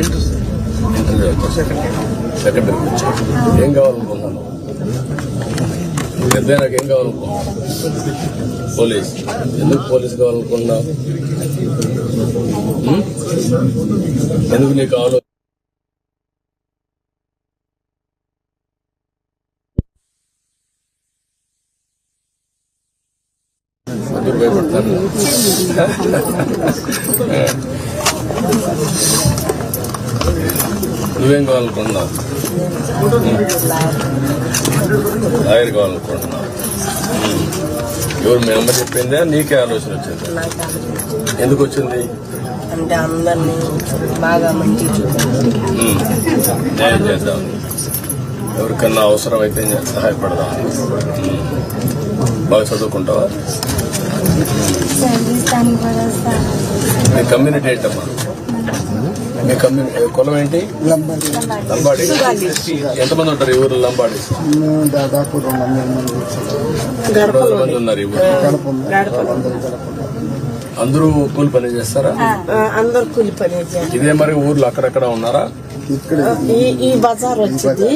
Inter secondary వచ్చా. ఏం కావాలనుకున్నాను? పెద్ద నాకు ఏం కావాలనుకున్నాను? పోలీస్. ఎందుకు పోలీస్ కావాలనుకున్నావు? ఎందుకు నీకు కావాలి? భయపడతాను. నువ్వేం కావాలనుకున్నావు? లాయర్ కావాలనుకుంటున్నావు. ఎవరు మీ అమ్మ చెప్పిందా? నీకే ఆలోచన వచ్చింది? ఎందుకు వచ్చింది? అంటే అందరినీ బాగా మంచి న్యాయం చేద్దాం, ఎవరికన్నా అవసరం అయితే సహాయపడదాం. బాగా చదువుకుంటావా? మీ కమ్యూనిటీ ఏంటమ్మా? మీ కులం ఏంటి? లంబాడి. ఎంతమంది ఉంటారు ఈ ఊరు లంబాడి? దాదాపు 200 మంది ఉన్నారు ఈ ఊరు. అందరూ కూలి పని చేస్తారా? అందరు కూలి పని చేస్తారు. ఇదే మరి ఊర్లో అక్కడక్కడ ఉన్నారా? ఈ బజార్ వచ్చింది,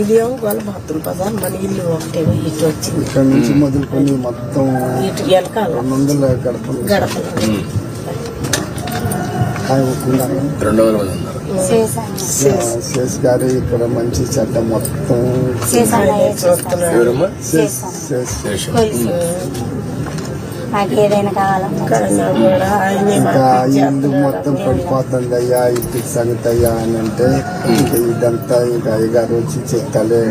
ఇదేమో గొల్లబాతుల బజార్. మన ఇల్లు ఒకటే ఇటు వచ్చింది. ఇక్కడ నుంచి మొదలుకొని మొత్తం ఇటు వెనకాల 200 గడపలు. 200 మంది ఉన్నారు. శేష్ గారు ఇక్కడ మంచి చెడ్డ మొత్తం ఎవరమ్మా? ఏదైనా ఇంకా ఇల్లు మొత్తం పడిపోతుంది అయ్యా, ఇంటికి సంగతి అయ్యా అని అంటే ఇంకా ఇదంతా ఇంకా అయ్యగారు వచ్చి చెక్కలే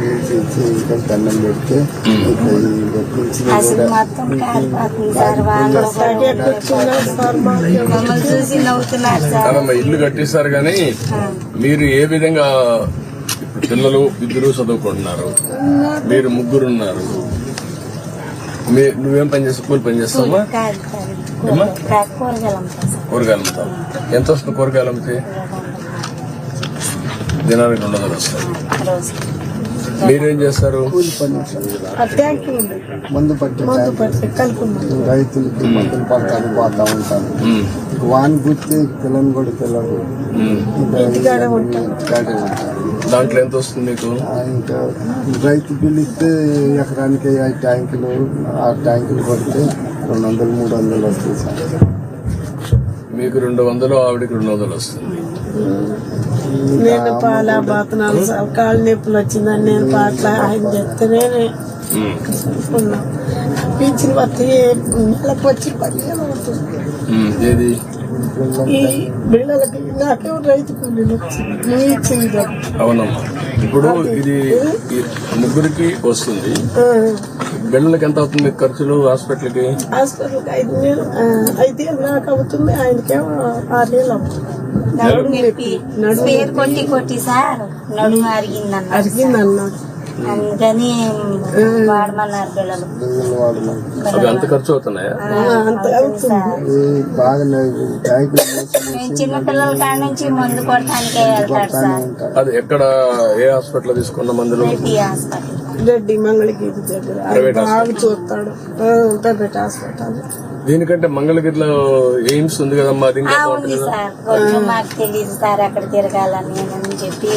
ఇంకా దండం పెడితే ఇంకా ఇల్లు కట్టిస్తారు. కానీ మీరు ఏ విధంగా పిల్లలు ఇద్దరు చదువుకుంటున్నారు, మీరు ముగ్గురున్నారు. నువ్వేం పని చేస్తావు? కూలి పని చేస్తావా? కూరగాయలు అమ్ముతావు. ఎంత వస్తుంది కూరగాయలు అమ్మితే? దినానికి 200 వస్తాయి. మీరేం చేస్తారు? మందు పట్టి రైతులకి మందులు పడతాను పోతా ఉంటాను. వాని గుర్తి పిల్లని కూడా పిల్లలు దాంట్లో ఎంత వస్తుంది మీకు? ఇంకా రైతు బిల్లు ఇస్తే ఎకరానికి 5 ట్యాంకులు 6 ట్యాంకులు పడితే 200-300 వస్తాయి సార్. మీకు 200, ఆవిడకి 200 వస్తుంది. నేను పాల బాతనాలు కాళ్ళు నొప్పులు వచ్చిందని నేను పాటల ఆయన చెప్తేనే పింఛన్ వస్తే నెలకు వచ్చి 15 అవుతుంది. ఏది ఈ బిళ్ళలకి నాకేమో రైతు కూలీలు వచ్చింది, నువ్వు ఇచ్చింది. అవునమ్మా. ఇప్పుడు ఇది ముగ్గురికి వస్తుంది. బిళ్ళలకి ఎంత అవుతుంది మీకు ఖర్చులు? హాస్పిటల్కి 5,000 నాకు అవుతుంది, ఆయనకేమో 6,000 అవుతుంది. కొట్టి సార్ నడుము అరిగిందన్నారు, అందుకని వాడమన్నారు పిల్లలు. అవి అంత ఖర్చు అవుతున్నాయా? చిన్న పిల్లల కాడ నుంచి మందు కొట్టడానికే వెళ్తారు సార్. అది ఎక్కడ, ఏ హాస్పిటల్ తీసుకున్న మందులు? రెడ్డి మంగళగిరి దగ్గర బాగా చూస్తాడు, ప్రైవేట్ హాస్పిటల్. దీనికంటే మంగళగిరిలో ఎయిమ్స్ ఉంది కదమ్మా, అది ఇంకా ఉంది సార్. కొంచెం మాకు తెలియదు సార్ అక్కడ తిరగాలని అని చెప్పి,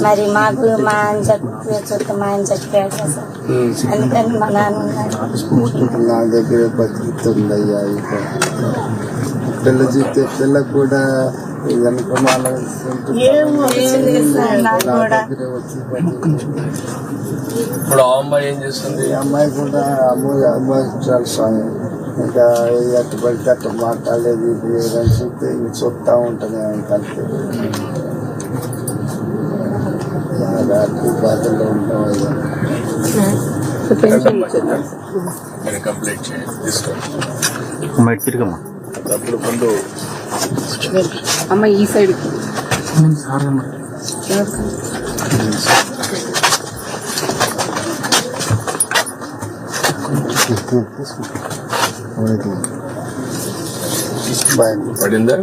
మరి మాకు మా ఆయన చచ్చిపోయాడు కదా సార్, అందుకని మా నాన్న నా దగ్గర బతుకుతుందయ్యా. ఇక పిల్ల చూస్తే పిల్ల కూడా వెనకమాల ఇప్పుడు ఆ అమ్మాయి ఏం చేస్తుంది? అమ్మాయి కూడా అమ్మాయి చాలా స్వామి. ఇంకా ఎట్టు పడితే అట్లా మాట్లాడలేదు, ఏదైనా చూస్తే ఇంక చూస్తూ ఉంటుంది ఆమె కలిపి. బాధల్లో ఉంటాం అయ్యా. కంప్లీట్ చేయండి, తీసుకోండి. డబ్బులు పండు అమ్మ ఈ సైడ్ పడిందా?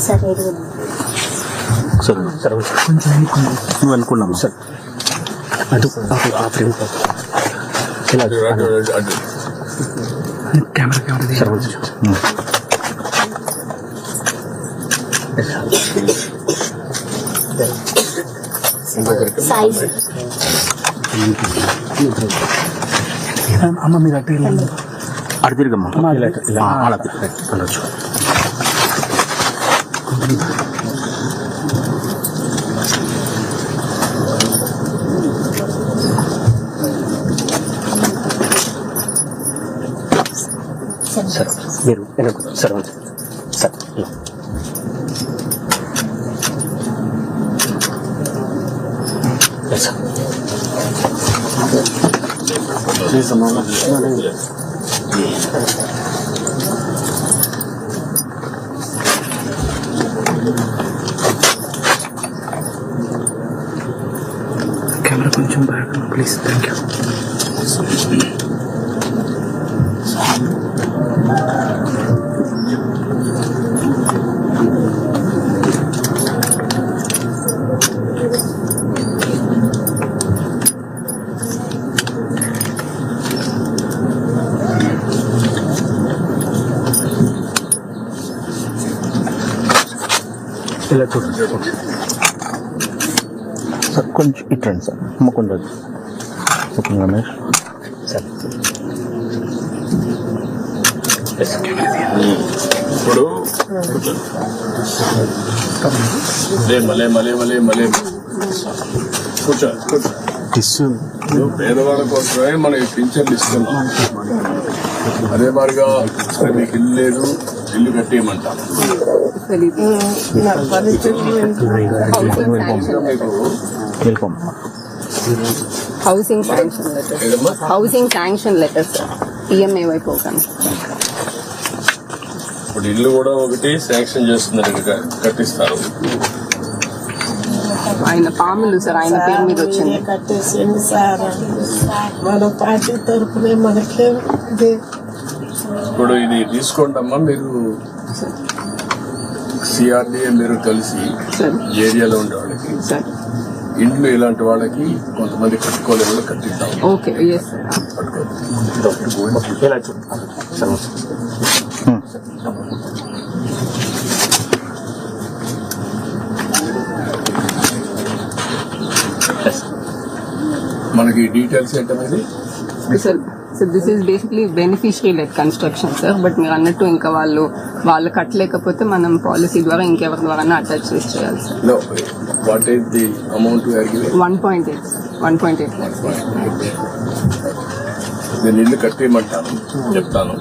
సరే కొంచెం అనుకున్నాము సార్. అటు ఆ ఫ్రేమ్ ఇలా అడ్డు కెమెరా అమ్మ మీరు అటు అటు తిరిగమ్మా ఇలా అలా వెళ్ళొచ్చు. సార్ మీరు సార్ సార్ కెమెరా కొంచెం బ్యాక్ ప్లీజ్. Thank you. ఇలా చూడండి సార్, కొంచెం ఇట్రండి సార్. అమ్మ కొంచెం ఓకే రమేష్ సార్. ఇప్పుడు మలే మలే మలే మలే కూర్చో కూర్చో. టిస్సు పేదవాళ్ళ కోసమే మనం ఈ పింఛన్లు ఇస్తున్నాం. అదే మాదిరిగా సరే మీకు ఇల్లు లేదు, ఇల్లు కట్టేయమంటాం. నా పరిస్థితి మీకు వెళ్ళిపోమ్మ. హౌసింగ్ శాంక్షన్ లెటర్, ఏదమ్మా హౌసింగ్ శాంక్షన్ లెటర్స్ ఈఎంఐ వైపు ఒకటి. ఇప్పుడు ఇల్లు కూడా ఒకటి శాంక్షన్ చేస్తున్నారు, కట్టిస్తారు. ఆయన పాములు సార్, ఆయన పేరు మీద వచ్చింది. కట్టేసింది సార్. మన పార్టీ తరఫునే మనకేం ఇదే. ఇప్పుడు ఇది తీసుకోండి అమ్మా. మీరు సిఆర్డీఏ మీరు కలిసి సార్ ఏరియాలో ఉండే వాళ్ళకి సార్ ఇండ్లు ఇలాంటి వాళ్ళకి కొంతమంది కట్టుకోలే వాళ్ళు కట్టిద్దాం. Okay yes sir. ఇలా చూడండి సార్. మనకి డీటెయిల్స్ ఏంటనేది sir this is basically beneficiary let construction sir. But మీరు అన్నట్టు ఇంకా వాళ్ళు కట్టలేకపోతే మనం పాలసీ ద్వారా ఇంకెవరి ద్వారా అటాచ్ చేసి చేయాలి sir. Know what is the amount 1.8 sir, 1.8 lakhs. నేను ఇల్లు కట్టేయమంటాను, చెప్తాను.